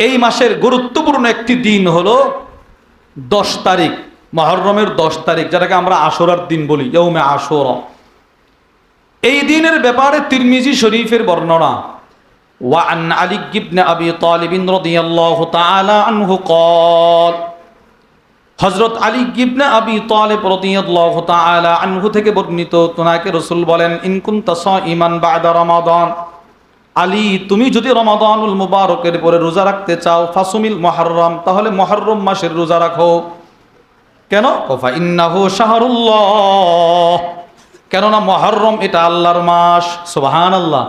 এই মাসের গুরুত্বপূর্ণ একটি দিন হলো 10 তারিখ, মুহররমের 10 তারিখ, যেটাকে আমরা আশুরার দিন বলি, ইয়াউমে আশুরা। এই দিনের ব্যাপারে তিরমিজি শরীফের বর্ণনা, ওয়া আন আলী ইবনে আবি তালিব রাদিয়াল্লাহু তাআলা আনহু قال, হযরত আলী ইবনে আবি তালিব রাদিয়াল্লাহু তাআলা আনহু থেকে বর্ণিত, তোনাকে রাসূল বলেন, ইন কুনতা সাইমান বা'দা রমাদান, আলী তুমি যদি রমাদানুল মুবারকের পরে রোজা রাখতে চাও, ফাসুমিল মুহররম, তাহলে মুহররম মাসের রোজা রাখো। কেন? ফা ইন্নাহু শাহরুল্লাহ, কেননা মুহররম এটা আল্লাহর মাস। সুবহানাল্লাহ।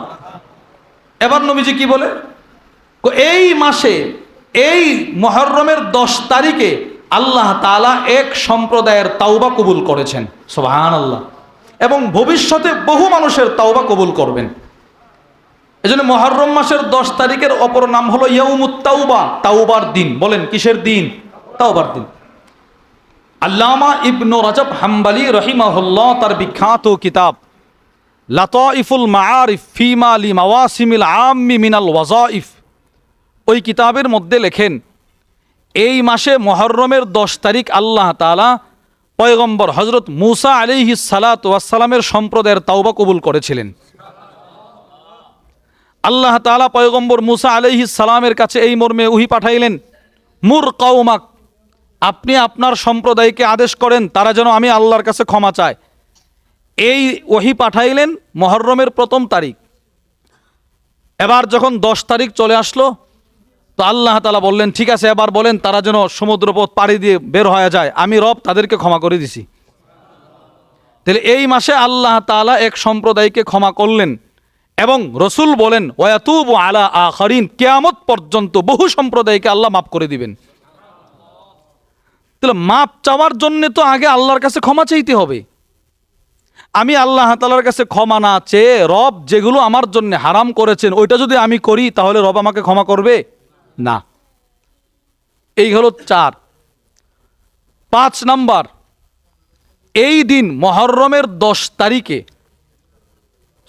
এবার নবীজি কি বলে, এই মাসে এই মুহররমের 10 তারিখে আল্লাহ তাআলা এক সম্প্রদায়ের তাওবা কবুল করেছেন। সুবহানাল্লাহ। এবং ভবিষ্যতে বহু মানুষের তাওবা কবুল করবেন। এজন্য মুহররম মাসের 10 তারিখের অপর নাম হলো ইয়াউমুত তাওবা, তাওবার দিন। বলেন কিসের দিন? তাওবার দিন। আল্লামা ইবনু রাজব হাম্বলি রহিমাহুল্লাহ তার বিখ্যাত কিতাব লাতাইফুল মাআরিফ ফিমা লি মাওয়াসিমিল আম্মি মিনাল ওয়াজাইফ, ওই কিতাবের মধ্যে লেখেন, এই মাসে মুহররমের 10 তারিখ আল্লাহ তাআলা পয়গম্বর হযরত মূসা আলাইহিস সালাতু ওয়াস সালামের সম্প্রদায়ের তাওবা কবুল করেছিলেন। আল্লাহ তাআলা পয়গম্বর মূসা আলাইহিস সালামের কাছে এই মর্মে ওহী পাঠাইলেন, মুর কওমাক, আপনি আপনার সম্প্রদায়কে আদেশ করেন তারা যেন আমি আল্লাহর কাছে ক্ষমা চায়। এই ওহী পাঠাইলেন মুহররমের 1ম তারিখ। এবার যখন 10 তারিখ চলে আসলো, তো আল্লাহ তাআলা বললেন, ঠিক আছে, এবার বলেন তারা যেন সমুদ্রপথ পাড়ি দিয়ে বের হয়ে যায়, আমি রব তাদেরকে ক্ষমা করে দিছি। তাহলে এই মাসে আল্লাহ তাআলা এক সম্প্রদায়কে ক্ষমা করলেন এবং রসুল বলেন, ওয়াতুবু আলা আখারিন, কিয়ামত পর্যন্ত বহু সম্প্রদায়কে আল্লাহ মাফ করে দিবেন। তাহলে মাপ চাওয়ার জন্য তো আগে আল্লাহর কাছে ক্ষমা চাইতে হবে। আমি আল্লাহ তাআলার কাছে ক্ষমা না চেয়ে রব যেগুলো আমার জন্য হারাম করেছেন ওইটা যদি আমি করি, তাহলে রব আমাকে ক্ষমা করবে না। এই হলো 4। 5 নাম্বার, এই দিন মুহররমের 10 তারিখে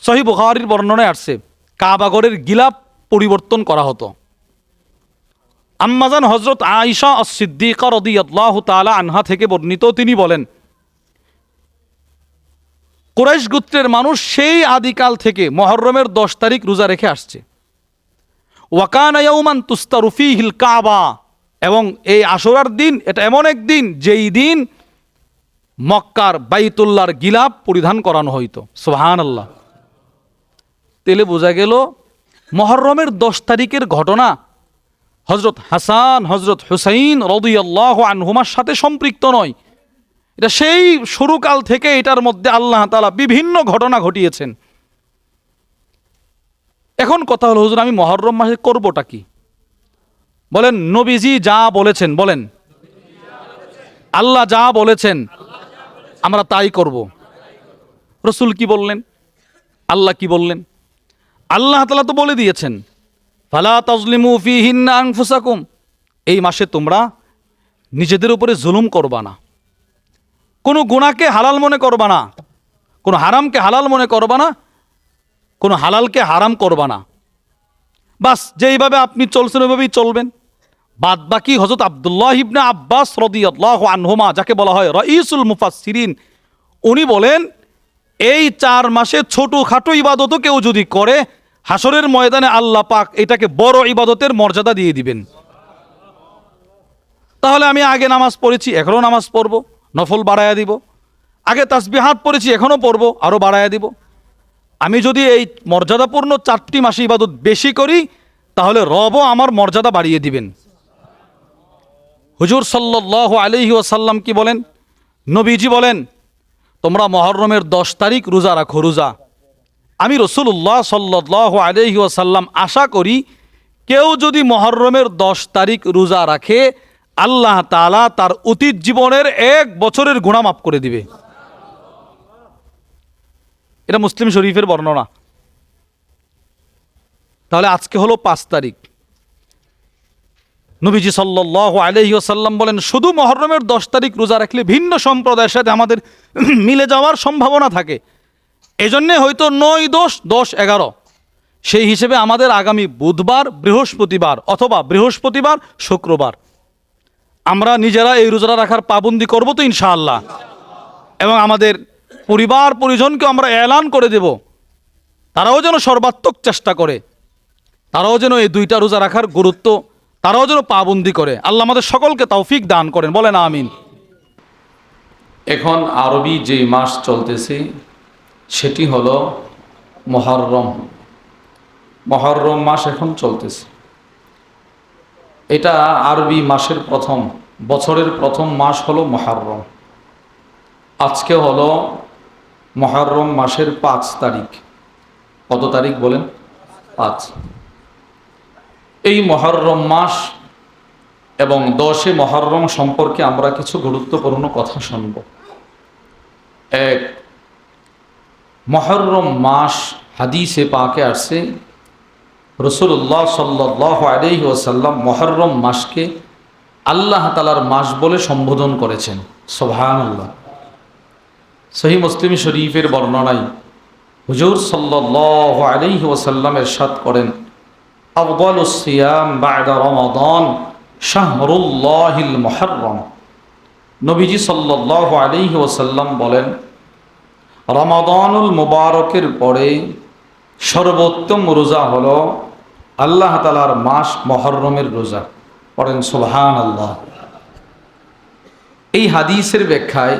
সহিহ বুখারীর বর্ণনায় আসছে, কাবাগরের গিলাফ পরিবর্তন করা হতো। আম্মাজান হযরত আয়েশা আস-সিদ্দিকা রাদিয়াল্লাহু তাআলা আনহা থেকে বর্ণিত, তিনি বলেন, কুরাইশ গোত্রের মানুষ সেই আদিকাল থেকে মুহররমের 10 তারিখ রোজা রেখে আসছে। ওয়া কানা ইয়াওমান তুস্তারু ফীহিল কাবা, এবং এই আশুরার দিন এটা এমন এক দিন যেই দিন মক্কার বাইতুল্লাহর গিলাফ পরিধান করানো হইতো। সুবহানাল্লাহ। তেলে বোঝা গেল মুহররমের 10 তারিখের ঘটনা হযরত হাসান হযরত হুসাইন রাদিয়াল্লাহু আনহুমার সাথে সম্পৃক্ত নয়। এটা সেই শুরুকাল থেকে এটার মধ্যে আল্লাহ তাআলা বিভিন্ন ঘটনা ঘটিয়েছেন। এখন কথা হলো, হুজুর আমি মুহররম মাসে করবোটা কি? বলেন নবীজি যা বলেছেন, বলেন আল্লাহ যা বলেছেন আমরা তাই করব। রাসূল কি বললেন? আল্লাহ কি বললেন? আল্লাহ তাআলা তো বলে দিয়েছেন, ফালা তাজলিমু ফীহিন্না আনফুসাকুম, এই মাসে তোমরা নিজেদের উপরে জুলুম করবা না, কোনো গুনাহকে হালাল মনে করবা না, কোনো হারামকে হালাল মনে করবা না, কোনো হালালকে হারাম করবা না। বাস যেইভাবে আপনি চলছেন ওইভাবেই চলবেন। বাদ বাকি হযরত আব্দুল্লাহ ইবনে আব্বাস রাদিয়াল্লাহু আনহুমা, যাকে বলা হয় রাইসুল মুফাসসিরিন, উনি বলেন, এই 4 মাসে ছোটখাটো ইবাদতও কেউ যদি করে, হাসরের ময়দানে আল্লাহ পাক এটাকে বড় ইবাদতের মর্যাদা দিয়ে দিবেন। তাহলে আমি আগে নামাজ পড়েছি, এখনও নামাজ পড়ব, নফল বাড়ায়া দিব। আগে তাসবিহাত পড়েছি, এখনও পড়ব, আরও বাড়ায়া দিব। আমি যদি এই মর্যাদাপূর্ণ 4টি মাসে ইবাদত বেশি করি, তাহলে রবও আমার মর্যাদা বাড়িয়ে দিবেন। হুজুর সাল্লাল্লাহু আলাইহি ওয়াসাল্লাম কি বলেন? নবীজি বলেন, তোমরা মুহররমের 10 তারিখ রোজা রাখো, রোজা। আমি রাসূলুল্লাহ সাল্লাল্লাহু আলাইহি ওয়াসাল্লাম আশা করি কেউ যদি মুহররমের 10 তারিখ রোজা রাখে, আল্লাহ তাআলা তার অতীত জীবনের 1 বছরের গুনাহ মাফ করে দিবে। এটা মুসলিম শরীফের বর্ণনা। তাহলে আজকে হলো 5 তারিখ। নবীজি সাল্লাল্লাহু আলাইহি ওয়াসাল্লাম বলেন, শুধু মুহররমের 10 তারিখ রোজা রাখলে ভিন্ন সম্প্রদায়ের সাথে আমাদের মিলে যাওয়ার সম্ভাবনা থাকে। এজন্যে হয়তো 9, 10, 10, 11 সেই হিসেবে আমাদের আগামী বুধবার, বৃহস্পতিবার অথবা বৃহস্পতিবার, শুক্রবার আমরা নিজেরা এই রোজা রাখার পাবন্দি করব তো ইনশাআল্লাহ। এবং আমাদের পরিবার পরিজনকে আমরা এলান করে দেব, তারাও যেন সর্বাত্মক চেষ্টা করে, তারাও যেন এই দুইটা রোজা রাখার গুরুত্ব তারাও যেন পাবন্দি করে। আল্লাহ আমাদের সকলকে তৌফিক দান করেন, বলেন আমিন। এখন আরবি যে মাস চলতেছে সেটি হলো মুহররম। মুহররম মাস এখন চলতেছে। এটা আরবি মাসের প্রথম, বছরের প্রথম মাস হলো মুহররম। আজকে হলো মুহররম মাসের 5 তারিখ। কত তারিখ বলেন? 5। এই মুহররম মাস এবং 10 মুহররম সম্পর্কে আমরা কিছু গুরুত্বপূর্ণ কথা শুনব। এক, মুহররম মাস হাদিসে পাকে আসছে রাসূলুল্লাহ সাল্লাল্লাহু আলাইহি ওয়াসাল্লাম মুহররম মাসকে আল্লাহ তাআলার মাস বলে সম্বোধন করেছেন। সুবহানাল্লাহ। সহিহ মুসলিম শরীফের বর্ণনায় হুজুর সাল্লাল্লাহু আলাইহি ওয়াসাল্লাম ইরশাদ করেন, আফদালুস সিয়াম বা'দা রমাদান শাহরুল্লাহিল মুহররম। নবীজি সাল্লাল্লাহু আলাইহি ওয়াসাল্লাম বলেন, রমাদানুল মুবারকের পরে সর্বোত্তম রোজা হলো আল্লাহ তাআলার মাস মুহররমের রোজা। পড়েন সুবহানাল্লাহ। এই হাদিসের ব্যাখ্যায়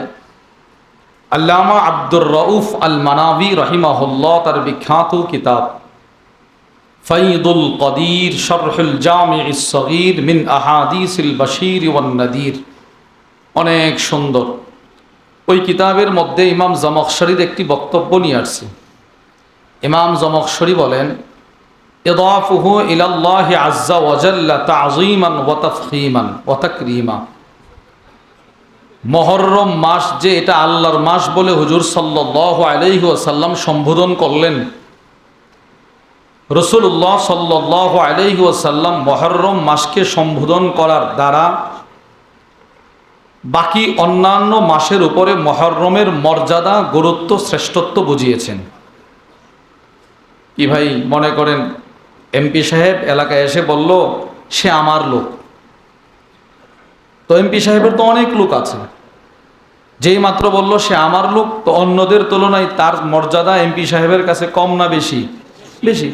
আল্লামা আব্দুর রউফ আল মানাবি রাহিমাহুল্লাহ তার বিখ্যাত কিতাব ফাইদুল কদির শরহুল জামিউস সগীর মিন আহাদিসিল বাশীর ওয়ান নাদির, অনেক সুন্দর। ওই কিতাবের মধ্যে ইমাম জামখশরীর একটি বক্তব্য নিয়ে আসছে। ইমাম জামখশরী বলেন, ইদাফুহু ইলাল্লাহি আযজা ওয়া জাল্লা তা'যীমান ওয়া তাফখীমান ওয়া তাকরীমা। মুহররম মাস যে এটা আল্লাহর মাস বলে হুজুর সাল্লাল্লাহু আলাইহি ওয়াসাল্লাম সম্বোধন করলেন, রাসূলুল্লাহ সাল্লাল্লাহু আলাইহি ওয়াসাল্লাম মুহররম মাসকে সম্বোধন করার দ্বারা বাকি অন্যান্য মাসের উপরে মুহররমের মর্যাদা, গুরুত্ব, শ্রেষ্ঠত্ব বুঝিয়েছেন। কি ভাই মনে করেন এমপি সাহেব এলাকায় এসে বলল সে আমার লোক, তো এমপি সাহেবের তো অনেক লোক আছে, যেই মাত্র বলল সে আমার লোক, তো অন্যদের তুলনায় তার মর্যাদা এমপি সাহেবের কাছে কম না বেশি? বেশি।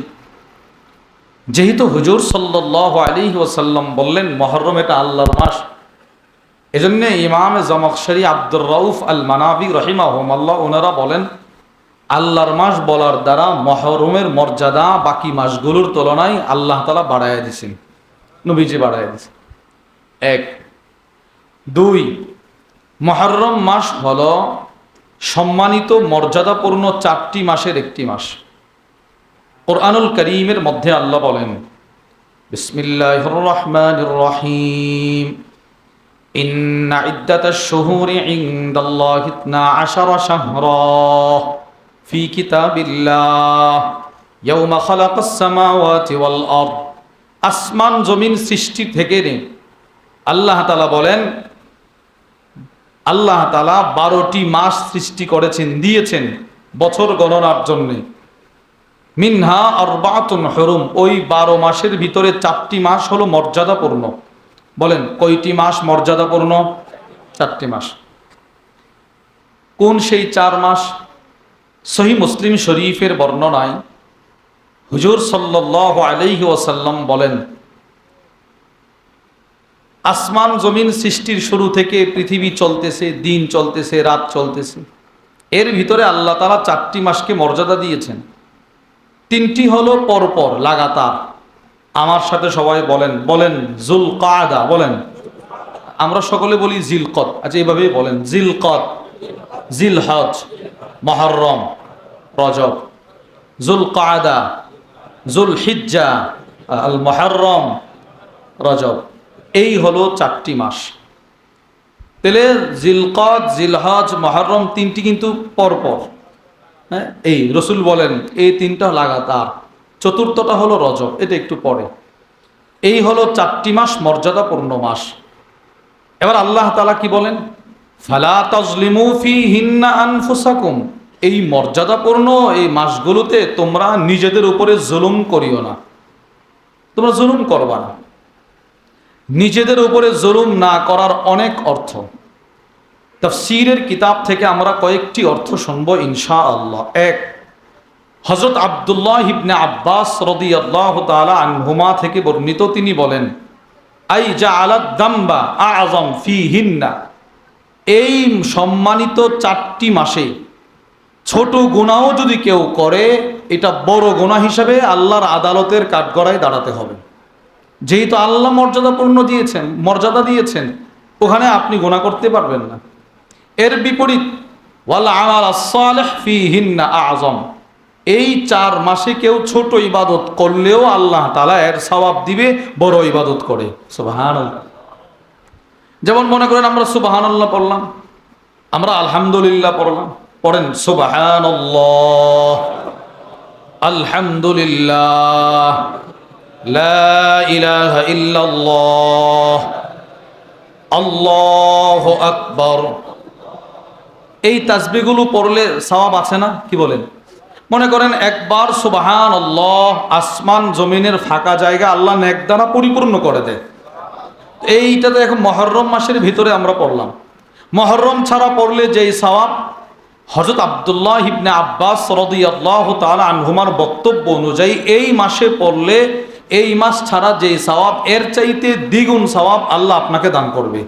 যেহেতু হুজুর সাল্লাল্লাহু আলাইহি ওয়াসাল্লাম বললেন মুহররম এটা আল্লাহর মাস, এজন্য ইমাম জামখশরী আব্দুর রউফ আল মানাবি রাহিমাহুল্লাহ ওনারা বলেন আল্লাহর মাস বলার দ্বারা মুহররমের মর্যাদা বাকি মাসগুলোর তুলনায় আল্লাহ তাআলা বাড়ায় দিয়েছেন, নবীজি বাড়ায় দিয়েছেন। এক। দুই, মুহররম মাস হলো সম্মানিত মর্যাদাপূর্ণ 4টি মাসের একটি মাস। কুরআনুল কারীমের মধ্যে আল্লাহ বলেন, বিসমিল্লাহির রহমানির রহিম, ইন্না ইদ্দাতাশ শুহুরি ইনদাল্লাহি 12 শাহরা ফি কিতাবিল্লাহ ইয়াওমা খালাকাস সামাওয়াতি ওয়াল আরদ। আসমান জমিন সৃষ্টি থেকে আল্লাহ তাআলা বলেন আল্লাহ তাআলা 12টি মাস সৃষ্টি করেছেন, দিয়েছেন বছর গণনার জন্য। মিনহা আরবাতুন হুরুম, ওই 12 মাসের ভিতরে 4টি মাস হলো মর্যাদাপূর্ণ। বলেন কয়টি মাস মর্যাদাপূর্ণ? 4টি মাস। কোন সেই 4 মাস? সহিহ মুসলিম শরীফের বর্ণনায় হুজুর সাল্লাল্লাহু আলাইহি ওয়াসাল্লাম বলেন, আসমান জমিন সৃষ্টির শুরু থেকে পৃথিবী চলতেছে, দিন চলতেছে, রাত চলতেছে, এর ভিতরে আল্লাহ তাআলা 4টি মাসকে মর্যাদা দিয়েছেন। 3টি হলো পরপর লাগাতার। আমার সাথে সবাই বলেন, বলেন যুলকাদা, বলেন। আমরা সকলে বলি জিলকদ, আচ্ছা এইভাবেই বলেন, জিলকদ, জিলহজ, মুহররম, রজব, যুলকাদা, যুলহিজ্জা, আল মুহররম, রজব। এই হলো 4টি মাস। তাহলে জিলকদ, জিলহজ, মুহররম 3টি কিন্তু পরপর। হ্যাঁ, এই রসুল বলেন এই 3টা লাগাতার। 4টা হলো রজব, এটা একটু পরে। এই হলো 4টি মাস মর্যাদাপূর্ণ মাস। এবার আল্লাহ তাআলা কি বলেন? ফালা তাজলিমু ফীহিন্না আনফুসাকুম, এই মর্যাদাপূর্ণ এই মাসগুলোতে তোমরা নিজেদের উপরে জুলুম করিও না, তোমরা জুলুম করবা না। নিজেদের উপরে জুলুম না করার অনেক অর্থ, তাফসীরের কিতাব থেকে আমরা কয়েকটি অর্থ শুনবো ইনশাআল্লাহ। এক, হযরত আব্দুল্লাহ ইবনে আব্বাস রাদিয়াল্লাহু তাআলা আনহুমা থেকে বর্ণিত, তিনি বলেন, আই জাআলাদ দামবা আযম ফীহিন্না, এই সম্মানিত 4টি মাসে ছোট গুনাহও যদি কেউ করে, এটা বড় গুনাহ হিসাবে আল্লাহর আদালতের কাঠগড়ায় দাঁড়াতে হবে। যেহেতু আল্লাহ মর্যাদা দিয়েছেন, ওখানে আপনি গুনাহ করতে পারবেন না। এর বিপরীত, ওয়াল আমাল আস-সালিহ ফীহিন্না আযম, এই 4 মাসে কেউ ছোট ইবাদত করলেও আল্লাহ তাআলা এর সওয়াব দিবে বড় ইবাদত করে। সুবহানাল্লাহ। যেমন মনে করেন আমরা সুবহানাল্লাহ পড়লাম, আমরা আলহামদুলিল্লাহ পড়লাম, পড়েন সুবহানাল্লাহ, আলহামদুলিল্লাহ, লা ইলাহা ইল্লাল্লাহ, আল্লাহু আকবার। এই তাসবিহগুলো পড়লে সওয়াব আছে না? কি বলেন? মনে করেন একবার সুবহানাল্লাহ, আসমান জমিনের ফাঁকা জায়গা আল্লাহ নেক দ্বারা পরিপূর্ণ করে দেয়। এইটা তো এখন মুহররম মাসের ভিতরে আমরা পড়লাম। মুহররম ছাড়া পড়লে যেই সওয়াব, হযরত আব্দুল্লাহ ইবনে আব্বাস রাদিয়াল্লাহু তাআলা আনহুমার বক্তব্য অনুযায়ী এই মাসে পড়লে এই মাস ছাড়া যেই সওয়াব, এর চাইতে দ্বিগুণ সওয়াব আল্লাহ আপনাকে দান করবে।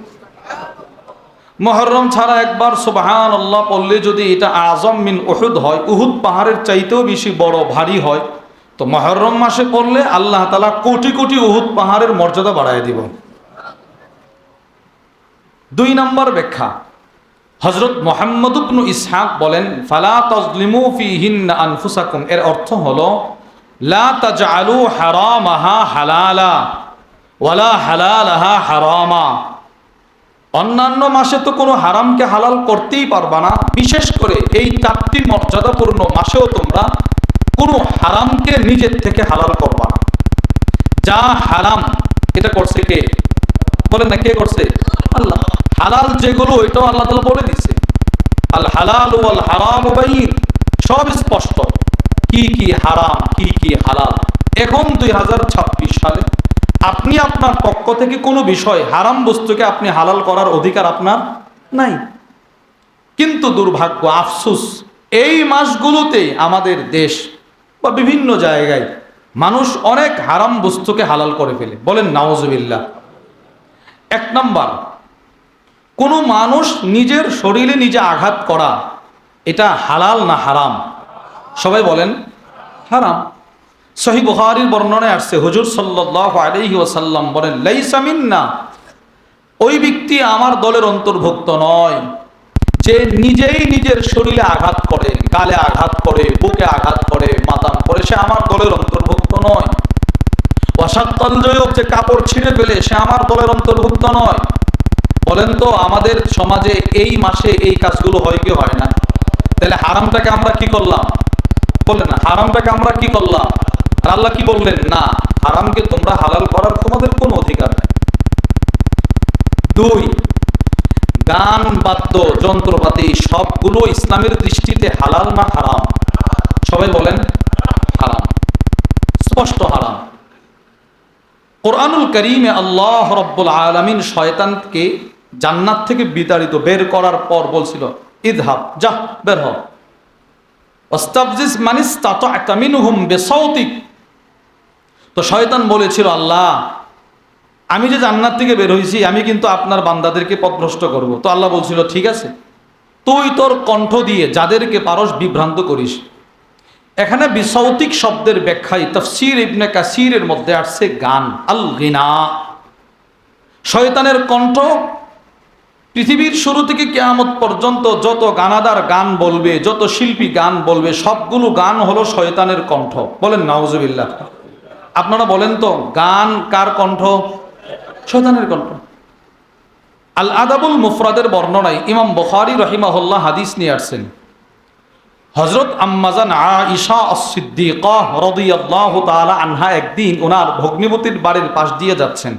মুহররম ছাড়া একবার সুবহানাল্লাহ পড়লে যদি এটা আযম মিন উহুদ হয়, উহুদ পাহাড়ের চাইতেও বেশি বড় ভারী হয়, তো মুহররম মাসে পড়লে আল্লাহ তাআলা কোটি কোটি উহুদ পাহাড়ের মর্যাদা বাড়ায় দিব। 2 নম্বর ব্যাখ্যা, হযরত মুহাম্মদ ইবনে ইসহাক বলেন, ফালা তাজলিমু ফীহিন্না আনফুসাকুম, এর অর্থ হলো লা তাজআলু হারামাহা হালালা ওয়ালা হালালাহা হারামা। অন্যান্য মাসে তো কোনো হারামকে হালাল করতেই পারবা না, বিশেষ করে এই 4টি মর্যাদাপূর্ণ মাসেও তোমরা কোনো হারামকে নিজের থেকে হালাল করবা না। যা হারাম এটা করছে কে? বলেন না, কে করছে? আল্লাহ। হালাল যেগুলো, ওইটাও আল্লাহ তাআলা বলে দিয়েছে, আল হালাল ওয়াল হারাম বাইন, সব স্পষ্ট, কি কি হারাম কি কি হালাল। এখন 2026 সালে আপনি আপনার পক্ষ থেকে কোনো বিষয়, হারাম বস্তুকে আপনি হালাল করার অধিকার আপনার নাই। কিন্তু দুর্ভাগ্য, আফসোস, এই মাসগুলোতে আমাদের দেশ বা বিভিন্ন জায়গায় মানুষ অনেক হারাম বস্তুকে হালাল করে ফেলে। বলেন নাউজুবিল্লাহ। 1 নাম্বার, কোনো মানুষ নিজের শরীরে নিজে আঘাত করা, এটা হালাল না হারাম? সবাই বলেন হারাম। সহিহ বুখারীর বর্ণনায় আসছে, হুজুর সাল্লাল্লাহু আলাইহি ওয়াসাল্লাম বলেন, লাইসা মিন্না, ওই ব্যক্তি আমার দলের অন্তর্ভুক্ত নয় যে নিজেই নিজের শরীরে আঘাত করে, গালে আঘাত করে, বুকে আঘাত করে, মাথাম করে, সে আমার দলের অন্তর্ভুক্ত নয়। ওয়াসাক্কাল জয়ব, যে কাপড় ছিঁড়ে ফেলে, সে আমার দলের অন্তর্ভুক্ত নয়। বলেন তো আমাদের সমাজে এই মাসে এই কাজগুলো হয় কি হয় না? তাহলে হারামটাকে আমরা কি করলাম? বলেন না, হারামটাকে আমরা কি করলাম? আর আল্লাহ কি বললেন? না, হারামকে তোমরা হালাল করার তোমাদের কোনো অধিকার নেই। 2, গান বাদ্য যন্ত্রপাতি সবগুলো ইসলামের দৃষ্টিতে হালাল না হারাম? সবাই বলেন হারাম, স্পষ্ট হারাম। কোরআনুল কারীমে আল্লাহ রাব্বুল আলামিন শয়তানকে জান্নাত থেকে বিতাড়িত বের করার পর বলছিল, ইযহাব, যা বের হ, ওয়াস্তাফজিজ মান ইসতাতা'তা মিনহুম বিসাউতিক। তো শয়তান বলেছিল, আল্লাহ, আমি যে জান্নাত থেকে বের হয়েছি, আমি কিন্তু আপনার বান্দাদেরকে পথভ্রষ্ট করব। তো আল্লাহ বলছিল, ঠিক আছে, তুই তোর কণ্ঠ দিয়ে যাদেরকে পারস বিভ্রান্ত করিস। এখানে বিসাউতিক শব্দের ব্যাখ্যায় তাফসীর ইবনে কাসিরের মধ্যে আসছে গান, আল গিনা। শয়তানের কণ্ঠ পৃথিবীর শুরু থেকে কিয়ামত পর্যন্ত যত গানাদার গান বলবে, যত শিল্পী গান বলবে, সবগুলো গান হলো শয়তানের কণ্ঠ। বলেন নাউজুবিল্লাহ। আপনারা বলেন তো, গান কার কণ্ঠ? শয়তানের কণ্ঠ। আল আদাবুল মুফরাদের বর্ণনায় ইমাম বুখারী রাহিমাহুল্লাহ হাদিস নিয়ে আসছেন, হযরত আম্মাজান আয়েশা আস-সিদ্দিকা রাদিয়াল্লাহু তাআলা আনহা একদিন ওনার ভগ্নিপতির বাড়ির পাশ দিয়ে যাচ্ছেন,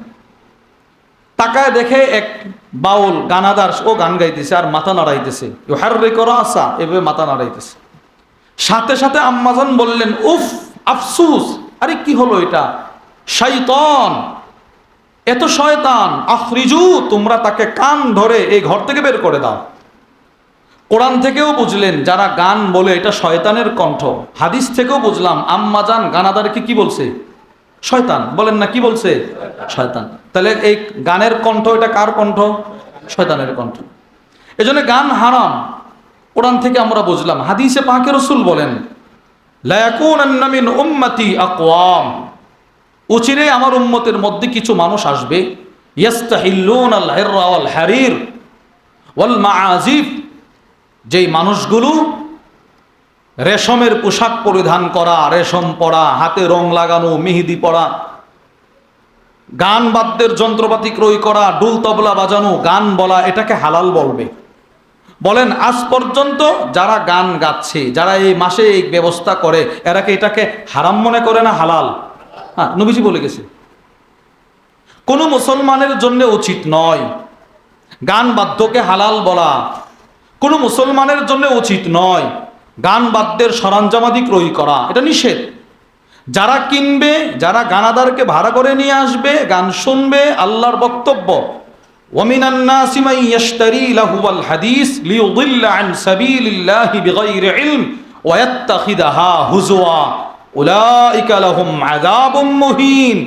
তাকায় দেখে এক বাউল গানাদার, ও গান গাইতেছে আর মাথা নাড়াইতেছে, ইউহাররিকু রাসা, এভাবে মাথা নাড়াইতেছে। সাথে সাথে আম্মাজান বললেন, উফ, আফসুস, আরে কি হলো এটা, শয়তান, এত শয়তান, আখরিজু, তোমরা তাকে কান ধরে এই ঘর থেকে বের করে দাও। কোরআন থেকেও বুঝলেন যারা গান বলে এটা শয়তানের কণ্ঠ, হাদিস থেকেও বুঝলাম আম্মাজান গানাদারকে কি বলছে, শয়তান। বলেন না কি বলছে, শয়তান। তাহলে এই গানের কণ্ঠ এটা কার কণ্ঠ, শয়তানের কণ্ঠ। এজন্য গান হারাম, কোরআন থেকে আমরা বুঝলাম। হাদিসে পাকে রসুল বলেন, লা ইয়াকুনান্না মিন উম্মতি আকওয়াম, অচিরে আমার উম্মতের মধ্যে কিছু মানুষ আসবে, ইয়াস্তাহিল্লুনাল হিররা ওয়াল হারির ওয়াল মাআজিফ, যেই মানুষগুলো রেশমের পোশাক পরিধান করা, রেশম পরা, হাতে রং লাগানো, মেহেদি পরা, গান বাদ্যের যন্ত্রপাতি ক্রয় করা, ডুল তবলা বাজানো, গান বলা, এটাকে হালাল বলবে। বলেন আজ পর্যন্ত যারা গান গাচ্ছে, যারা এই মাসে এই ব্যবস্থা করে, এরা কি এটাকে হারাম মনে করে না হালাল? হ্যাঁ, নবীজি বলে গেছে। কোনো মুসলমানের জন্য উচিত নয় গান বাদ্যকে হালাল বলা, কোনো মুসলমানের জন্য উচিত নয় গান বাদ্যের সরঞ্জামাদি ক্রয় করা, এটা নিষেধ। যারা কিনবে, যারা গানাদারকে ভাড়া করে নিয়ে আসবে, গান শুনবে, আল্লাহর বক্তব্য, ওয়ামিনান নাসি মান ইয়াশতারি লাহুল হাদিস লিয়ুদিল্লা আন সাবিলিল্লাহি বিগাইরি ইলম ওয়া ইয়াত্তাখিদাহা হুজুয়া উলাইকা লাহুম আযাবুম মুহিন।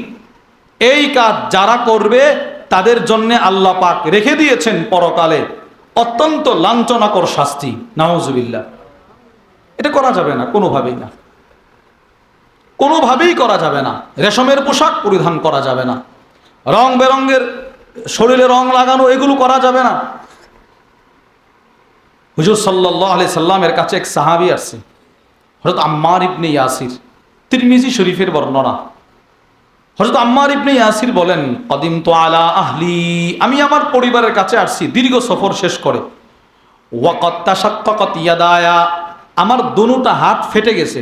এই কাজ যারা করবে তাদের জন্য আল্লাহ পাক রেখে দিয়েছেন পরকালে অত্যন্ত লাঞ্ছনাকর শাস্তি। নাউজুবিল্লাহ। এটা করা যাবে না, কোনোভাবেই না, কোনোভাবেই করা যাবে না। রেশমের পোশাক পরিধান করা যাবে না, রং বেরঙের শরীরে রং লাগানো, এগুলো করা যাবে না। হুজুর সাল্লাল্লাহু আলাইহি সাল্লামের কাছে এক সাহাবী আসছে, হযরত আম্মার ইবনে ইয়াসির, তিরমিজি শরীফের বর্ণনা। হযরত আম্মার ইবনে ইয়াসির বলেন, কদিমতু আলা আহলি, আমি আমার পরিবারের কাছে আসছি দীর্ঘ সফর শেষ করে। ওয়াকাত তাশাক্কাকাত ইয়াদায়া, আমার দুটো হাত ফেটে গেছে,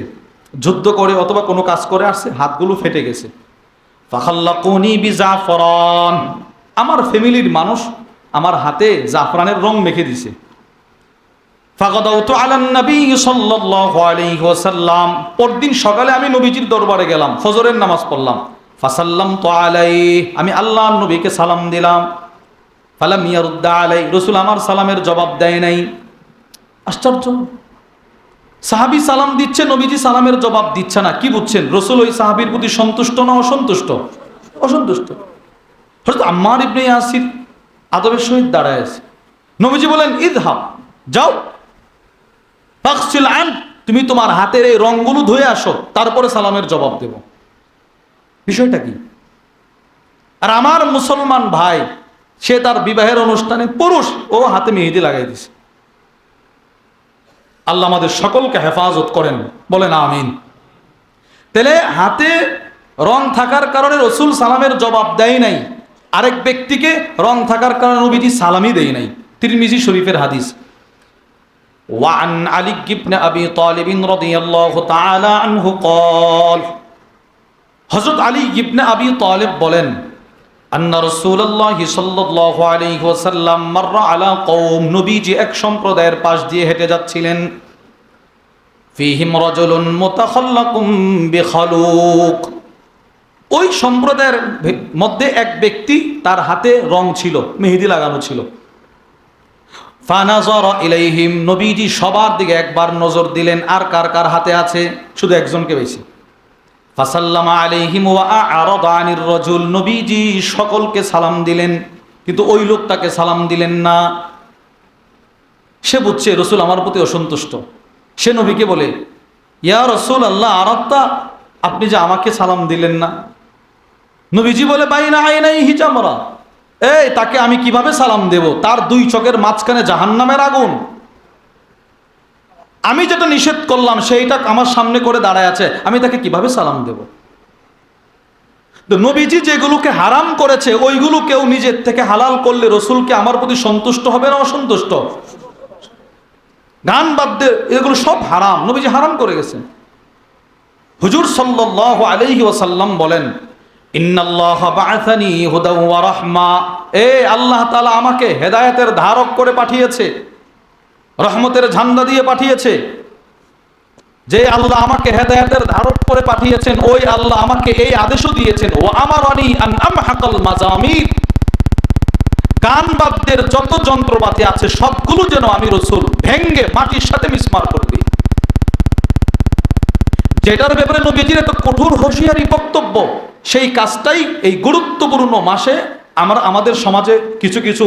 যুদ্ধ করে অথবা কোনো কাজ করে আসছে, হাতগুলো ফেটে গেছে। ফাখাল্লাকুনি বিজাফরান, আমার ফ্যামিলির মানুষ আমার হাতে জাফরানের রং মেখে দিছে। ফাগাদাউতু আলান নবী সাল্লাল্লাহু আলাইহি ওয়াসাল্লাম, পরদিন সকালে আমি নবীজির দরবারে গেলাম, ফজরের নামাজ পড়লাম। ফাসাল্লামতু আলাইহি, আমি আল্লাহর নবীকে সালাম দিলাম। ফালাম ইয়ারুদ্দা আলাই, রাসূল আমার সালামের জবাব দেয় নাই। আশ্চর্য, সাহাবী সালাম দিচ্ছে, নবীজি সালামের জবাব দিচ্ছে না। কি বুঝছেন, রাসূল ওই সাহাবীর প্রতি সন্তুষ্ট না অসন্তুষ্ট? অসন্তুষ্ট। হযরত আম্মার ইবনে ইয়াসির আদবের সহিত দাঁড়ায় আছে। নবীজি বলেন, ইযহাব, যাও, ফাগসিল আন, তুমি তোমার হাতের এই রংগুলো ধুয়ে আসো, তারপরে সালামের জবাব দেব। বিষয়টা কি? আর আমার মুসলমান ভাই, সে তার বিবাহের অনুষ্ঠানে পুরুষ, ও হাতে মেহেদি লাগাই দিছে। আল্লাহ আমাদের সকলকে হেফাজত করেন, বলেন আমিন। তাহলে হাতে রং থাকার কারণে রাসূল সালামের জবাব দেয় নাই, আরেক ব্যক্তিকে রং থাকার কারণে নবীজি সালামই দেয় নাই। তিরমিজি শরীফের হাদিস। ওয়ান আলী ইবনে আবি তালিব রাদিয়াল্লাহু তাআলা আনহু قال, হযরত আলী ইবনে আবি তালিব বলেন, আন্না রাসূলুল্লাহি সাল্লাল্লাহু আলাইহি ওয়াসাল্লাম মাররা আলা কওম, নবীজি এক সম্প্রদায়ের পাশ দিয়ে হেঁটে যাচ্ছিলেন। ফীহিম রাজুলুন মুতাখাল্লাকুম বিখালুক, ওই সম্প্রদায়ের মধ্যে এক ব্যক্তি, তার হাতে রং ছিল, মেহেদি লাগানো ছিল। ফানাযারা ইলাইহিম, নবীজি সবার দিকে একবার নজর দিলেন, আর কার কার হাতে আছে, শুধু একজনকে বেশি। ফাসাল্লামা আলাইহিম ওয়া আ'রাদা আনির রাজুল, নবীজি সকলকে সালাম দিলেন, কিন্তু ওই লোকটাকে সালাম দিলেন না। সে বুঝছে রাসূল আমার প্রতি অসন্তুষ্ট। সে নবীকে বলে, ইয়া রাসূলুল্লাহ আরাদতা, আপনি যে আমাকে সালাম দিলেন না। নবীজি বলে, বাইনা আইনাইহি জামরা, এই তাকে আমি কিভাবে সালাম দেব, তার দুই চোখের মাঝখানে জাহান্নামের আগুন। আমি যেটা নিষেধ করলাম সেইটা আমার সামনে করে দাঁড়ায় আছে, আমি তাকে কিভাবে সালাম দেব? তো নবীজি যেগুলোকে হারাম করেছে ওইগুলো কেউ নিজের থেকে হালাল করলে রাসূলকে আমার প্রতি সন্তুষ্ট হবে না অসন্তুষ্ট? গান বাদ্য এগুলো সব হারাম, নবীজি হারাম করে গেছেন। হুজুর সাল্লাল্লাহু আলাইহি ওয়াসাল্লাম বলেন, ইন্নাল্লাহা বা'আসানি হুদা ওয়া রাহমা, আল্লাহ তাআলা আমাকে হেদায়েতের ধারক করে পাঠিয়েছে, রহমতের ঝান্ডা দিয়ে পাঠিয়েছে। যে আল্লাহ আমাকে হেদায়েতের ধারক করে পাঠিয়েছেন, ওই আল্লাহ আমাকে এই আদেশও দিয়েছেন, ও আমারানি আন আমহাকাল মাজামির, গান বাদ্যের যত যন্ত্রপাতি আছে সবগুলো যেন আমি রাসূল ভেঙ্গে মাটির সাথে মিসমার করে দিই। যেটার ব্যাপারে নবীজির এত কঠোর হুঁশিয়ারি বক্তব্য, সেই কাজটাই এই গুরুত্বপূর্ণ মাসে আমাদের সমাজে কিছু কিছু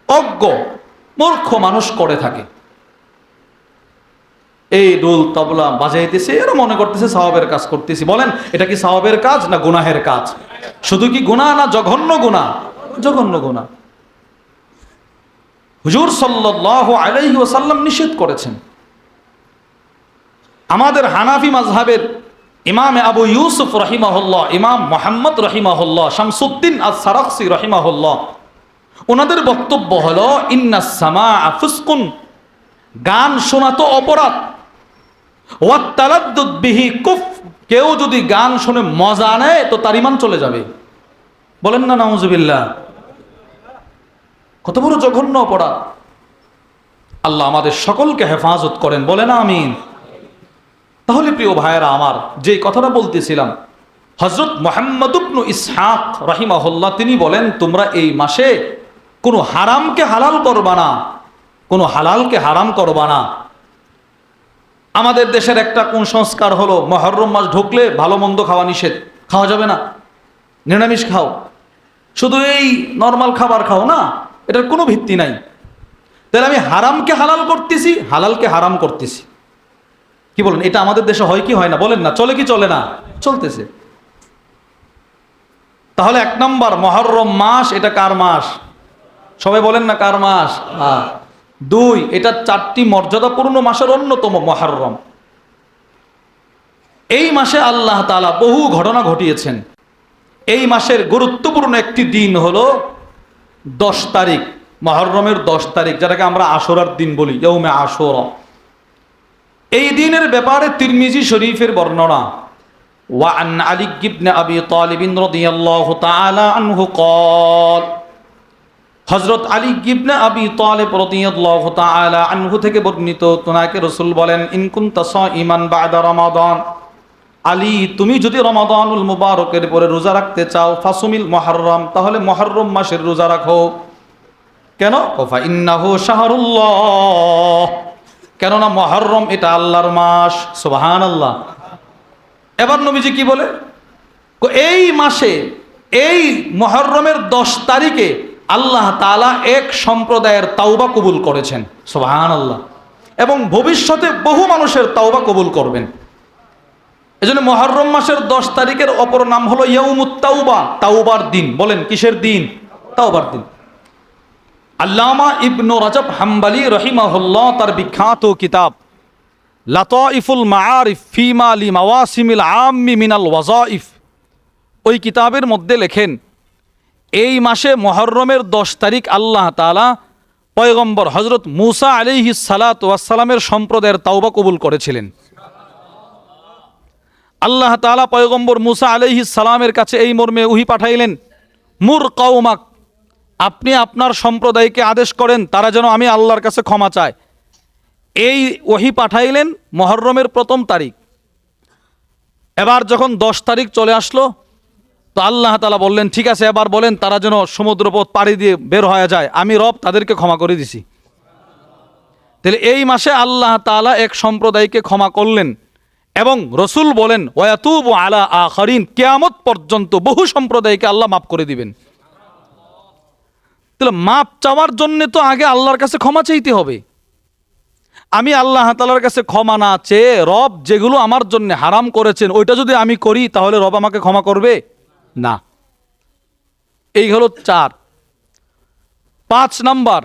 অজ্ঞ মূর্খ মানুষ করে থাকে। এই ডোল তবলা বাজাইতেছে, এরা মনে করতেছে সওয়াবের কাজ করতেছি। বলেন এটা কি সওয়াবের কাজ না গুনাহের কাজ? শুধু কি গুনাহ না জঘন্য গুনাহ? জঘন্য গুনাহ। হুজুর সাল্লাল্লাহু আলাইহি ওয়াসাল্লাম নিষেধ করেছেন। আমাদের হানাফি মাযহাবের ইমাম আবু ইউসুফ রাহিমাহুল্লাহ, ইমাম মুহাম্মদ রাহিমাহুল্লাহ, শামসুদ্দিন আস-সারাখসি রাহিমাহুল্লাহ, ওনাদের বক্তব্য হলো ইন্নাস সামাআ ফুসকুন, গান শোনা তো অপরাধ, ওয়াত তালাদ্দুদ বিহি কুফ, কেউ যদি গান শুনে মজা নেয় তো তার ঈমান চলে যাবে। বলেন না নাউজুবিল্লাহ। কত বড় জঘন্য অপরাধ। আল্লাহ আমাদের সকলকে হেফাজত করেন, বলেন আমিন। তাহলে প্রিয় ভাইয়েরা আমার, যে কথাটা বলতেছিলাম, হযরত মুহাম্মদ ইবনে ইসহাক রাহিমাহুল্লাহ তিনি বলেন, তোমরা এই মাসে কোনো হারামকে হালাল করবা না, কোনো হালালকে হারাম করবা না। আমাদের দেশের একটা কোন সংস্কার হলো, মুহররম মাস ঢুকলে ভালো মন্দ খাওয়া নিষেধ, খাওয়া যাবে না, নিরামিষ খাও, শুধু এই নরমাল খাবার খাও না, এটার কোনো ভিত্তি নাই। তাহলে আমি হারামকে হালাল করতেছি, হালালকে হারাম করতেছি। কি বলেন, এটা আমাদের দেশে হয় কি হয় না? বলেন না, চলে কি চলে না? চলতেছে। তাহলে এক নম্বর, মুহররম মাস এটা কার মাস? সবাই বলেন না কার মাস? দুই, এটা চারটি মর্যাদাপূর্ণ মাসের অন্যতম মুহররম। এই মাসে আল্লাহ তাআলা বহু ঘটনা ঘটিয়েছেন। এই মাসের গুরুত্বপূর্ণ একটি দিন হলো 10 তারিখ, মুহররমের 10 তারিখ, যেটাকে আমরা আশুরার দিন বলি, ইয়াউমে আশুরা। এই দিনের ব্যাপারে তিরমিজি শরীফের বর্ণনা, ওয়া আন আলী ইবনে আবি তালিব রাদিয়াল্লাহু তাআলা আনহু قال, হযরত আলী ইবনে আবি তালিব রাদিয়াল্লাহু তাআলা আনহু থেকে বর্ণিত, তোনাকে রাসূল বলেন, ইন কুনতা সাইমান বা'দা রমাদান, আলী তুমি যদি রমাদানুল মুবারকের পরে রোজা রাখতে চাও, ফাসুমিল মুহররম, তাহলে মুহররম মাসের রোজা রাখো। কেন? ফা ইন্নাহু শাহরুল্লাহ, কেননা মুহররম এটা আল্লাহর মাস। সুবহানাল্লাহ। এবার নবীজি কি বলে, এই মাসে এই মুহররমের 10 তারিখে আল্লাহ তাআলা এক সম্প্রদায়ের তাওবা কবুল করেছেন। সুবহানাল্লাহ। এবং ভবিষ্যতে বহু মানুষের তাওবা কবুল করবেন। এজন্য মুহররম মাসের 10 তারিখের অপর নাম হলো ইয়াউমুত তাওবা, তাওবার দিন। বলেন কিসের দিন? তাওবার দিন। আল্লামা ইবনু রাজব হাম্বলি রহিমাহুল্লাহ তার বিখ্যাত কিতাব লাতাইফুল মাআরিফ ফিমা লিমাওয়াসিমিল আম্মি মিনাল ওয়াজাইফ, ওই কিতাবের মধ্যে লেখেন, এই মাসে মুহররমের 10 তারিখ আল্লাহ তাআলা পয়গম্বর হযরত মূসা আলাইহিস সালাতু ওয়াস সালামের সম্প্রদায়ের তাওবা কবুল করেছিলেন। আল্লাহ তাআলা পয়গম্বর মূসা আলাইহিস সালামের কাছে এই মর্মে ওহী পাঠাইলেন, মুর কওমাক, আপনি আপনার সম্প্রদায়কে আদেশ করেন তারা যেন আমি আল্লাহর কাছে ক্ষমা চায়। এই ওহী পাঠাইলেন মুহররমের 1ম তারিখ। এবার যখন 10 তারিখ চলে আসলো, তো আল্লাহ তাআলা বললেন, ঠিক আছে এবার বলেন তারা যেন সমুদ্রপথ পাড়ি দিয়ে বের হয়ে যায়, আমি রব তাদেরকে ক্ষমা করে দিছি। তাহলে এই মাসে আল্লাহ তাআলা এক সম্প্রদায়কে ক্ষমা করলেন এবং রসুল বলেন, ওয়াতুবু আলা আখারিন, কিয়ামত পর্যন্ত বহু সম্প্রদায়কে আল্লাহ মাফ করে দিবেন। তাহলে মাপ চাওয়ার জন্য তো আগে আল্লাহর কাছে ক্ষমা চাইতে হবে। আমি আল্লাহ তাআলার কাছে ক্ষমা না চেয়ে রব যেগুলো আমার জন্য হারাম করেছেন ওইটা যদি আমি করি, তাহলে রব আমাকে ক্ষমা করবে না। এই হলো 4। 5 নাম্বার,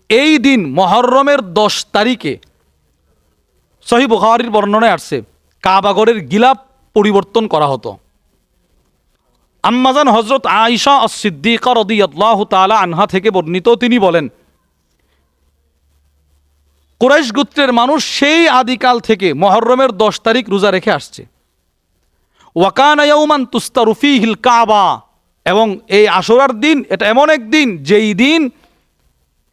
এই দিন মুহররমের 10 তারিখে সহিহ বুখারীর বর্ণনায় আসছে, কাবাগরের গিলাফ পরিবর্তন করা হতো। আম্মাজান হযরত আয়েশা আস-সিদ্দিকা রাদিয়াল্লাহু তাআলা আনহা থেকে বর্ণিত, তিনি বলেন, কুরাইশ গোত্রের মানুষ সেই আদিকাল থেকে মুহররমের 10 তারিখ রোজা রেখে আসছে। ওয়া কানা ইয়াওমান তুস্তারু ফীহিল কাবা, এবং এই আশুরার দিন এটা এমন এক দিন যেই দিন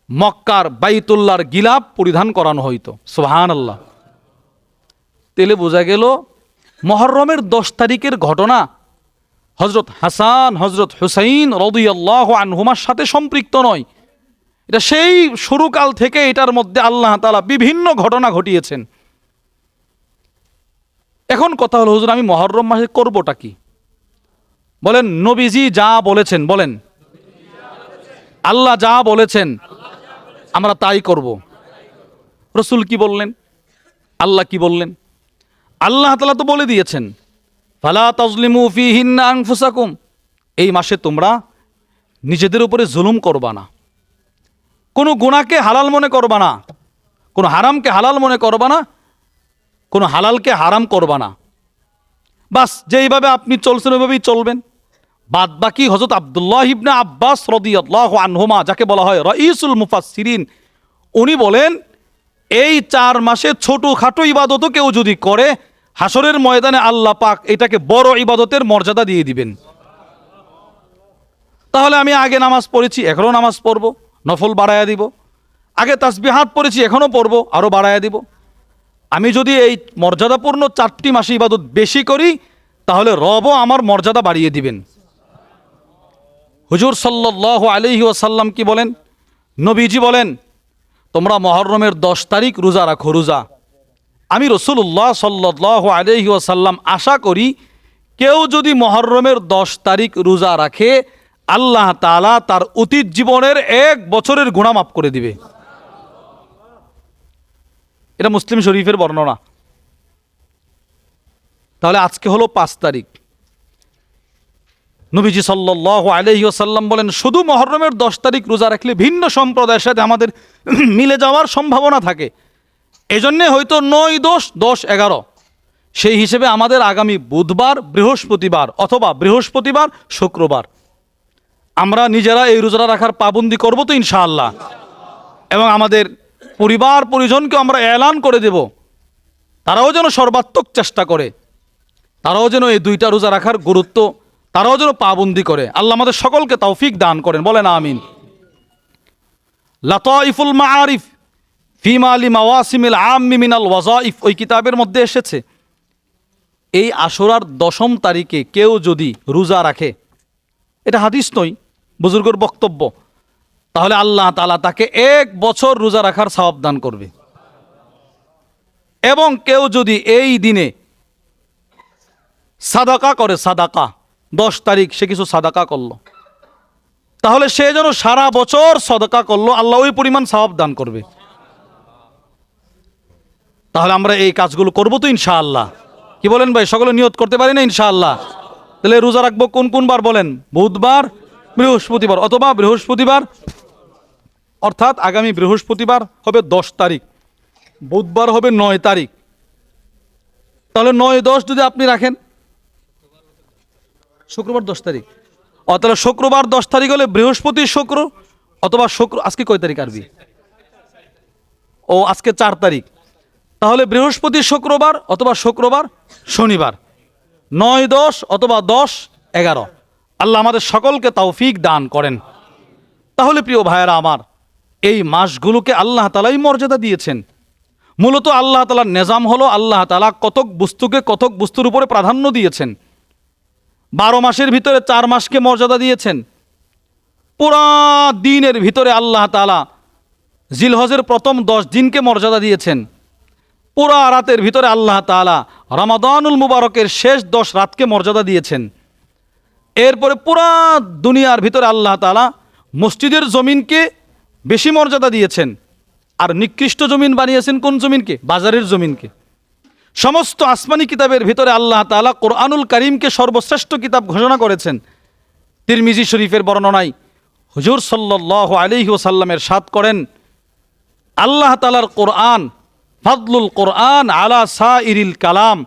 মক্কার বাইতুল্লাহর গিলাফ পরিধান করানো হইতো। সুবহানাল্লাহ। তেলে বোঝা গেল মুহররমের 10 তারিখের ঘটনা হযরত হাসান হযরত হুসাইন রাদিয়াল্লাহু আনহুমার সাথে সম্পৃক্ত নয়। এটা সেই শুরুকাল থেকে এটার মধ্যে আল্লাহ তাআলা বিভিন্ন ঘটনা ঘটিয়েছেন। এখন কথা হলো, হুজুর আমি মুহররম মাসে করবটা কি? বলেন নবীজি যা বলেছেন, বলেন আল্লাহ যা বলেছেন আমরা তাই করব। রাসূল কি বললেন, আল্লাহ কি বললেন? আল্লাহ তাআলা তো বলে দিয়েছেন, ফালা তাজলিমু ফীহিন্না আনফুসাকুম, এই মাসে তোমরা নিজেদের উপরে জুলুম করবা না, কোনো গুনাহকে হালাল মনে করবা না, কোনো হারামকে হালাল মনে করবা না, কোনো হালালকে হারাম করবা না। বাস যেইভাবে আপনি চলছেন ওইভাবেই চলবেন। বাদ বাকি হযরত আব্দুল্লাহ ইবনে আব্বাস রাদিয়াল্লাহু আনহুমা, যাকে বলা হয় রাইসুল মুফাসসিরিন, উনি বলেন এই 4 মাসে ছোটখাটো ইবাদতও কেউ যদি করে, হাসরের ময়দানে আল্লাহ পাক এটাকে বড় ইবাদতের মর্যাদা দিয়ে দিবেন। তাহলে আমি আগে নামাজ পড়েছি, এখনও নামাজ পড়ব, নফল বাড়ায়া দিব। আগে তাসবিহাত পড়েছি, এখনও পড়ব, আরও বাড়ায়া দিব। আমি যদি এই মর্যাদাপূর্ণ 4টি মাসে ইবাদত বেশি করি, তাহলে রবও আমার মর্যাদা বাড়িয়ে দিবেন। হুজুর সাল্লাল্লাহু আলাইহি ওয়াসাল্লাম কি বলেন? নবীজি বলেন তোমরা মুহররমের 10 তারিখ রোজা রাখো, রোজা। আমি রাসূলুল্লাহ সাল্লাল্লাহু আলাইহি ওয়াসাল্লাম আশা করি কেউ যদি মুহররমের 10 তারিখ রোজা রাখে, আল্লাহ তাআলা তার অতীত জীবনের 1 বছরের গুনাহ মাফ করে দিবে। এটা মুসলিম শরীফের বর্ণনা। তাহলে আজকে হলো 5 তারিখ। নবীজি সাল্লাল্লাহু আলাইহি ওয়াসাল্লাম বলেন শুধু মুহররমের 10 তারিখ রোজা রাখলে ভিন্ন সম্প্রদায়ের সাথে আমাদের মিলে যাওয়ার সম্ভাবনা থাকে। এজন্য হয়তো 9, 10, 10, 11 সেই হিসেবে আমাদের আগামী বুধবার, বৃহস্পতিবার অথবা বৃহস্পতিবার, শুক্রবার আমরা নিজেরা এই রোজা রাখার পাবন্দি করব তো ইনশাআল্লাহ। এবং আমাদের পরিবার পরিজনকে আমরা এলান করে দেব, তারাও যেন সর্বাত্মক চেষ্টা করে, তারাও যেন এই 2টা রোজা রাখার গুরুত্ব তারাও যেন পাবন্দি করে। আল্লাহ আমাদের সকলকে তৌফিক দান করেন, বলেন আমিন। লাতাইফুল মাআরিফ ফিমা লিমাওয়াসিমিল আম্মি মিনাল ওয়াজাইফ, ওই কিতাবের মধ্যে এসেছে এই আশুরার 10ম তারিখে কেউ যদি রোজা রাখে, এটা হাদিস নয়, বুজুর্গের বক্তব্য, তাহলে আল্লাহ তাআলা তাকে 1 বছর রোজা রাখার সওয়াব দান করবে। এবং কেউ যদি এই দিনে সাদাকা করে, সাদাকা 10 তারিখ সে কিছু সাদাকা করলো, তাহলে সে যেন সারা বছর সাদাকা করলো, আল্লাহ ওই পরিমাণ সওয়াব দান করবে। তাহলে আমরা এই কাজগুলো করবো তো ইনশাআল্লাহ। কি বলেন ভাই, সকলে নিয়ত করতে পারি না ইনশাআল্লাহ? তাহলে রোজা রাখবো কোন কোন বার বলেন? বুধবার, বৃহস্পতিবার অথবা বৃহস্পতিবার, অর্থাৎ আগামী বৃহস্পতিবার হবে 10 তারিখ, বুধবার হবে 9 তারিখ। তাহলে 9, 10 যদি আপনি রাখেন, শুক্রবার 10 তারিখ, তাহলে শুক্রবার 10 তারিখ হলে বৃহস্পতি শুক্র অথবা শুক্র, আজকে কয় তারিখ আরবি? ও আজকে 4 তারিখ, তাহলে বৃহস্পতি শুক্রবার অথবা শুক্রবার শনিবার, 9, 10 অথবা 10, 11। আল্লাহ আমাদের সকলকে তৌফিক দান করেন। তাহলে প্রিয় ভাইয়েরা আমার, এই মাসগুলোকে আল্লাহ তাআলাই মর্যাদা দিয়েছেন। মূলত আল্লাহ তাআলার নিজাম হলো আল্লাহ তাআলা কতক বস্তুকে কতক বস্তুর উপরে প্রাধান্য দিয়েছেন। 12 মাসের ভিতরে 4 মাসকে মর্যাদা দিয়েছেন। পুরা দিনের ভিতরে আল্লাহ তাআলা জিলহজের প্রথম 10 দিনকে মর্যাদা দিয়েছেন। পুরা রাতের ভিতরে আল্লাহ তাআলা রমাদানুল মুবারকের শেষ 10 রাতকে মর্যাদা দিয়েছেন। এরপরে পুরা দুনিয়ার ভিতরে আল্লাহ তাআলা মসজিদের জমিনকে বেশি মর্যাদা দিয়েছেন। আর নিকৃষ্ট জমিন বানিয়েছেন কোন জমিনকে? বাজারের জমিনকে। সমস্ত আসমানি কিতাবের ভিতরে আল্লাহ তাআলা কোরআনুল কারীমকে সর্বশ্রেষ্ঠ কিতাব ঘোষণা করেছেন। তিরমিজি শরীফের বর্ণনায় হুজুর সাল্লাল্লাহু আলাইহি ওয়াসাল্লামের ইরশাদ করেন, আল্লাহ তাআলার কোরআন, ফাদলুল কোরআন আলা সাইরিল কালাম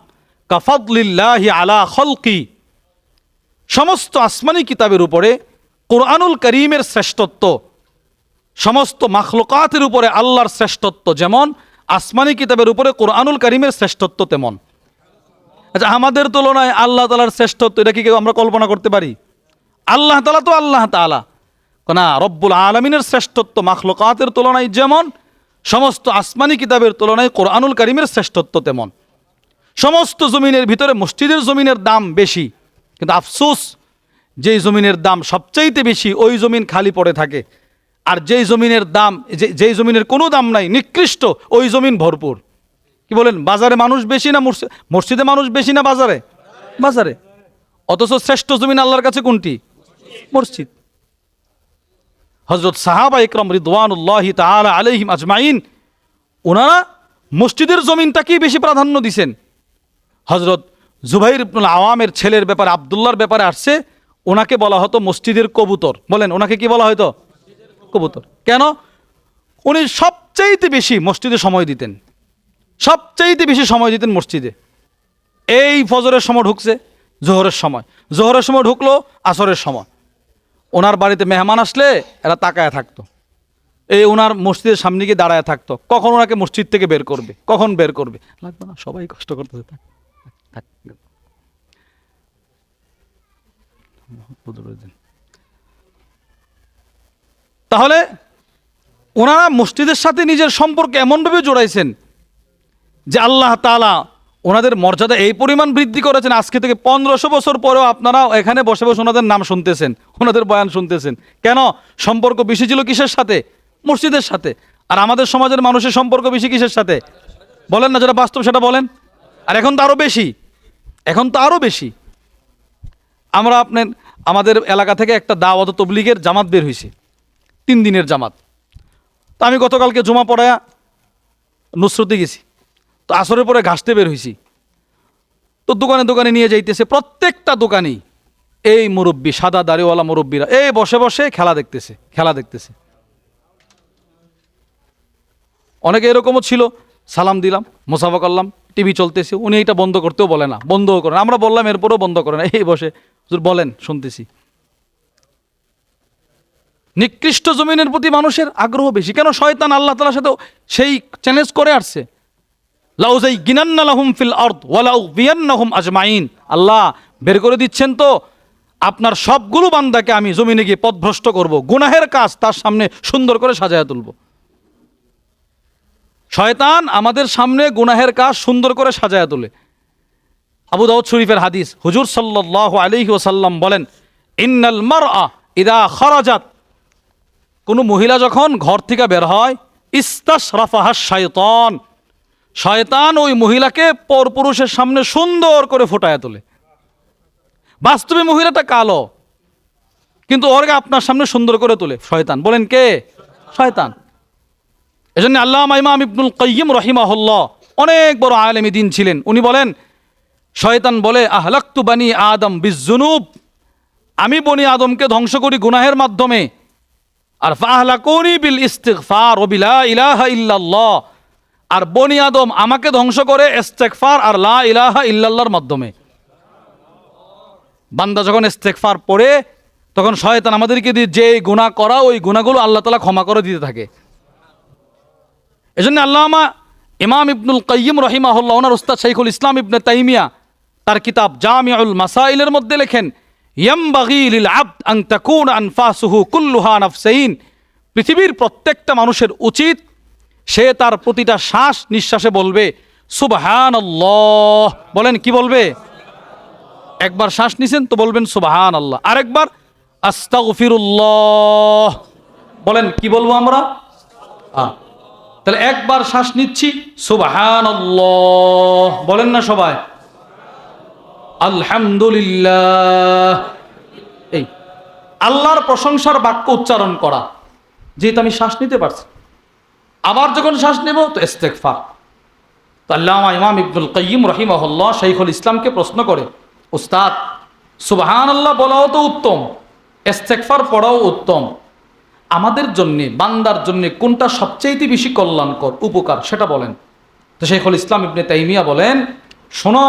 কাফাদলিল্লাহি আলা খলকি। সমস্ত আসমানি কিতাবের উপরে কোরআনুল কারীমের শ্রেষ্ঠত্ব, সমস্ত মাখলুকাতের উপরে আল্লাহর শ্রেষ্ঠত্ব যেমন আসমানি কিতাবের উপরে কোরআনুল কারীমের শ্রেষ্ঠত্ব তেমন। আচ্ছা, আমাদের তুলনায় আল্লাহ তাআলার শ্রেষ্ঠত্ব এটা কি কেউ আমরা কল্পনা করতে পারি? আল্লাহ তাআলা তো আল্লাহ তাআলা, না, রব্বুল আলামিনের শ্রেষ্ঠত্ব মাখলুকাতের তুলনায় যেমন, সমস্ত আসমানি কিতাবের তুলনায় কোরআনুল কারীমের শ্রেষ্ঠত্ব তেমন। সমস্ত জমিনের ভিতরে মসজিদের জমিনের দাম বেশি, কিন্তু আফসোস যেই জমিনের দাম সবচাইতে বেশি ওই জমিন খালি পড়ে থাকে, আর যেই জমিনের দাম যেই জমিনের কোনো দাম নাই, নিকৃষ্ট, ওই জমিন ভরপুর। কি বলেন, বাজারে মানুষ বেশি না মসজিদে মানুষ বেশি না বাজারে? বাজারে। অথচ শ্রেষ্ঠ জমিন আল্লাহর কাছে কোনটি? মসজিদ। হযরত সাহাবা ইকরাম রিদওয়ানুল্লাহি তাআলা আলাইহিম আজমাইন ওনারা মসজিদের জমিনটাকেই বেশি প্রাধান্য দিছেন। হযরত জুবাইর ইবনুল আওয়ামের ছেলের ব্যাপারে, আব্দুল্লাহর ব্যাপারে আসছে, ওনাকে বলা হতো মসজিদের কবুতর। বলেন, ওনাকে কি বলা হতো? কবুতর। কেন? উনি সবচাইতে বেশি মসজিদে সময় দিতেন, সবচাইতে বেশি সময় দিতেন মসজিদে। এই ফজরের সময় ঢুকছে, জোহরের সময় ঢুকলো, আসরের সময়। ওনার বাড়িতে মেহমান আসলে এরা তাকায় থাকতো, এই ওনার মসজিদের সামনে গিয়ে দাঁড়ায় থাকতো, কখন ওনাকে মসজিদ থেকে বের করবে, কখন বের করবে। লাগবে না, সবাই কষ্ট করতেছে, থাক। তাহলে ওনারা মসজিদের সাথে নিজের সম্পর্ক এমনভাবে জোড়াইছেন যে আল্লাহ তাআলা ওনাদের মর্যাদা এই পরিমাণ বৃদ্ধি করেছেন। আজকে থেকে 1500 বছর পরেও আপনারা এখানে বসে বসে ওনাদের নাম শুনতেছেন, ওনাদের বয়ান শুনতেছেন। কেন? সম্পর্ক বেশি ছিল কিসের সাথে? মসজিদের সাথে। আর আমাদের সমাজের মানুষের সম্পর্ক বেশি কিসের সাথে? বলেন না, যেটা বাস্তব সেটা বলেন। আর এখন তো আরো বেশি, এখন তো আরো বেশি। আমরা আমাদের এলাকা থেকে একটা দাওয়াত তবলিগের জামাত বের হয়েছে, 3 দিনের জামাত। তো আমি গতকালকে জুমা পড়ায়া নুসরতে গেছি, তো আসরের পরে ঘাসতে বের হয়েছি। তো দোকানে দোকানে নিয়ে যাইতেছে, প্রত্যেকটা দোকানেই এই মুরব্বী, সাদা দাড়িওয়ালা মুরব্বীরা এই বসে বসে খেলা দেখতেছে। অনেকে এরকমও ছিল, সালাম দিলাম, মুসাফা করলাম, টিভি চলতেছে, উনি এটা বন্ধ করতেও বলে না, বন্ধও করেন। আমরা বললাম, এরপরেও বন্ধ করে না, এই বসে বলেন, শুনতেছি। নিকৃষ্ট জমিনের প্রতি মানুষের আগ্রহ বেশি। কেন? শয়তান আল্লাহ তাআলার সাথে সেই চ্যালেঞ্জ করে আসছে, লাউযাইয়িনান্না লাহুম ফিল আরদ ওয়া লাউযিয়ান্নাহুম আজমাইন। আল্লাহ বের করে দিচ্ছেন তো, আপনার সবগুলো বান্দাকে আমি জমিনে গিয়ে পথভ্রষ্ট করব, গুনাহের কাজ তার সামনে সুন্দর করে সাজায়া তুলব। শয়তান আমাদের সামনে গুনাহের কাজ সুন্দর করে সাজায়া তোলে। আবু দাউদ শরীফের হাদিস, হুজুর সাল্লাল্লাহু আলাইহি ওয়াসাল্লাম বলেন, ইন্নাল মারআ ইযা খারাজাত, কোন মহিলা যখন ঘর থেকে বের হয়, ইস্তাশরাফাহা শাইতান, শয়তান ওই মহিলাকে পরপুরুষের সামনে সুন্দর করে ফোটায়া তোলে। বাস্তবে মহিলাটা কালো, কিন্তু ওরকে আপনার সামনে সুন্দর করে তোলে শয়তান। বলেন কে? শয়তান। এজন্য আল্লামা ইমাম ইবনুল কাইয়্যিম রাহিমাহুল্লাহ অনেক বড় আলেম দ্বীন ছিলেন। উনি বলেন, শয়তান বলে, আহলাকতু বানি আদম বিজ্জুনুব, আমি বনি আদমকে ধ্বংস করি গুনাহের মাধ্যমে, আর ফাহলাকুনি বিল ইস্তিগফার ওয়া বিলা ইলাহা ইল্লাল্লাহ, আর বনি আদম আমাকে ধ্বংস করে ইস্তেগফার আর লা ইলাহা ইল্লাল্লাহর মাধ্যমে। বান্দা যখন ইস্তেগফার পড়ে, তখন শয়তান আমাদেরকে দিয়ে যে গুনাহ করা, ওই গুনাহগুলো আল্লাহ তাআলা ক্ষমা করে দিতে থাকে। এজন্য আল্লামা ইমাম ইবনুল কাইয়্যিম রাহিমাহুল্লাহ, ওনার উস্তাদ শাইখুল ইসলাম ইবনে তাইমিয়া তার কিতাব জামিউল মাসাইলের মধ্যে লেখেন, ইয়ামবাগি লিল আবদ আন তাকুনা আনফাসুহু কুল্লুহা নাফসাইন, পৃথিবীর প্রত্যেকটা মানুষের উচিত সে তার প্রতিটা শ্বাস নিঃশ্বাসে বলবে সুবহানাল্লাহ। বলেন, কি বলবে? একবার শ্বাস নিছেন তো বলবেন সুবহানাল্লাহ, আরেকবার আস্তাগফিরুল্লাহ। বলেন, কি বলবো আমরা? তাহলে একবার শ্বাস নিচ্ছি, সুবহানাল্লাহ বলেন না সবাই, আলহামদুলিল্লাহ। এই আল্লাহর প্রশংসার বাক্য উচ্চারণ করা, যেহেতু আমি শ্বাস নিতে পারছি। আবার যখন শ্বাস নেব তো ইস্তেগফার। তো আল্লামা ইমাম ইবনুল কাইয়্যিম রাহিমাহুল্লাহ শাইখুল ইসলামকে প্রশ্ন করে, উস্তাদ, সুবহানাল্লাহ বলাও তো উত্তম, ইস্তেগফার পড়াও উত্তম, আমাদের জন্যে, বান্দার জন্যে কোনটা সবচেয়ে বেশি কল্যাণকর, উপকার, সেটা বলেন। তো শাইখুল ইসলাম ইবনে তাইমিয়া বলেন, শোনো,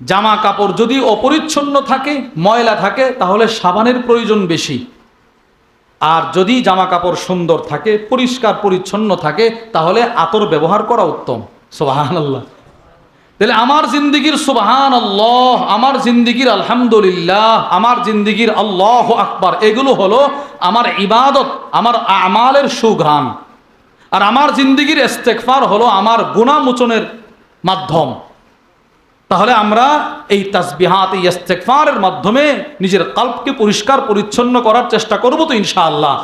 জামা কাপড় যদি অপরিচ্ছন্ন থাকে, ময়লা থাকে, তাহলে সাবানের প্রয়োজন বেশি। আর যদি জামা কাপড় সুন্দর থাকে, পরিষ্কার পরিচ্ছন্ন থাকে, তাহলে আতর ব্যবহার করা উত্তম। সুবহানাল্লাহ। তাহলে আমার জিন্দিগির সুবহানাল্লাহ, আমার জিন্দিগির আলহামদুলিল্লাহ, আমার জিন্দিগির আল্লাহু আকবার, এগুলো হলো আমার ইবাদত, আমার আমালের সুঘ্রাণ। আর আমার জিন্দিগির ইস্তেগফার হলো আমার গুনাহ মোচনের মাধ্যম। তাহলে আমরা এই তাসবিহাত, এই ইস্তেগফারের মাধ্যমে নিজের কলবকে পরিষ্কার পরিচ্ছন্ন করার চেষ্টা করব তো ইনশাআল্লাহ।